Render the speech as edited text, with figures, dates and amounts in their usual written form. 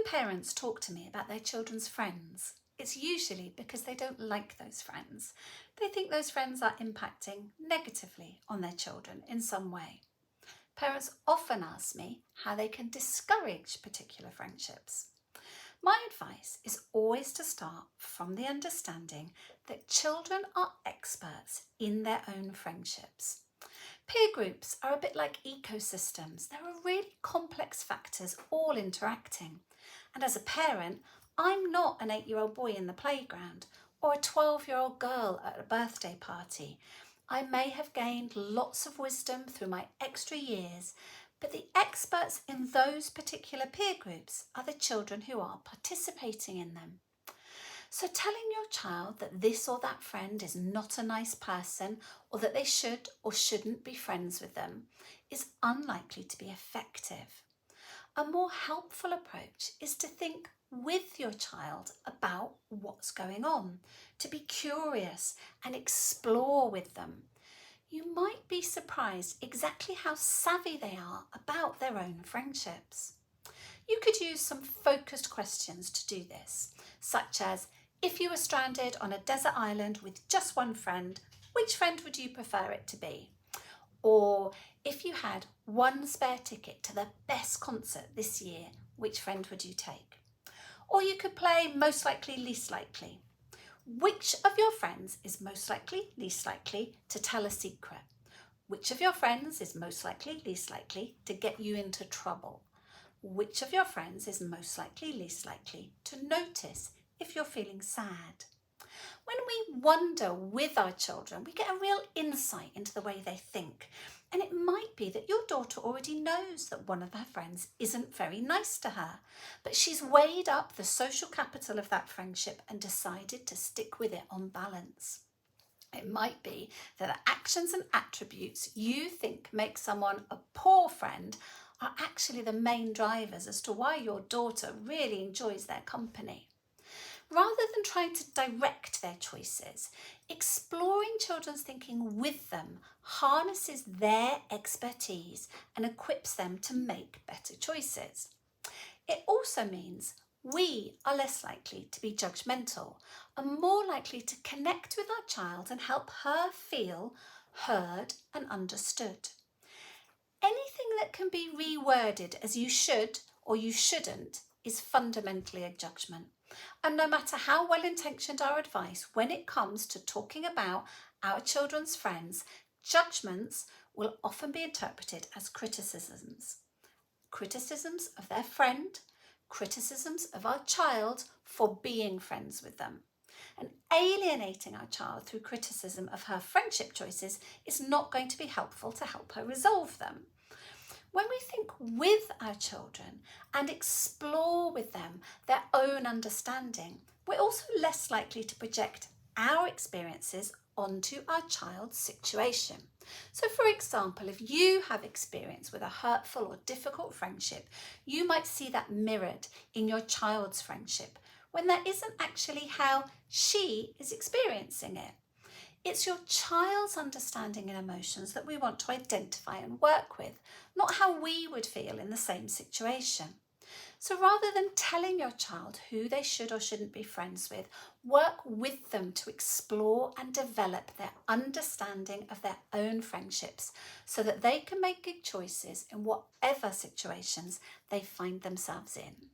When parents talk to me about their children's friends, it's usually because they don't like those friends. They think those friends are impacting negatively on their children in some way. Parents often ask me how they can discourage particular friendships. My advice is always to start from the understanding that children are experts in their own friendships. Peer groups are a bit like ecosystems. There are really complex factors all interacting. And as a parent, I'm not an 8-year-old boy in the playground or a 12-year-old girl at a birthday party. I may have gained lots of wisdom through my extra years, but the experts in those particular peer groups are the children who are participating in them. So telling your child that this or that friend is not a nice person or that they should or shouldn't be friends with them is unlikely to be effective. A more helpful approach is to think with your child about what's going on, to be curious and explore with them. You might be surprised exactly how savvy they are about their own friendships. You could use some focused questions to do this, such as, if you were stranded on a desert island with just one friend, which friend would you prefer it to be? Or if you had one spare ticket to the best concert this year, which friend would you take? Or you could play most likely, least likely. Which of your friends is most likely, least likely to tell a secret? Which of your friends is most likely, least likely to get you into trouble? Which of your friends is most likely, least likely to notice if you're feeling sad? When we wonder with our children, we get a real insight into the way they think. And it might be that your daughter already knows that one of her friends isn't very nice to her, but she's weighed up the social capital of that friendship and decided to stick with it on balance. It might be that the actions and attributes you think make someone a poor friend are actually the main drivers as to why your daughter really enjoys their company. Rather than trying to direct their choices, exploring children's thinking with them harnesses their expertise and equips them to make better choices. It also means we are less likely to be judgmental and more likely to connect with our child and help her feel heard and understood. Anything that can be reworded as you should or you shouldn't is fundamentally a judgment. And no matter how well-intentioned our advice, when it comes to talking about our children's friends, judgments will often be interpreted as criticisms. Criticisms of their friend, criticisms of our child for being friends with them. And alienating our child through criticism of her friendship choices is not going to be helpful to help her resolve them. When we think with our children and explore with them their own understanding, we're also less likely to project our experiences onto our child's situation. So for example, if you have experience with a hurtful or difficult friendship, you might see that mirrored in your child's friendship when that isn't actually how she is experiencing it. It's your child's understanding and emotions that we want to identify and work with, not how we would feel in the same situation. So rather than telling your child who they should or shouldn't be friends with, work with them to explore and develop their understanding of their own friendships so that they can make good choices in whatever situations they find themselves in.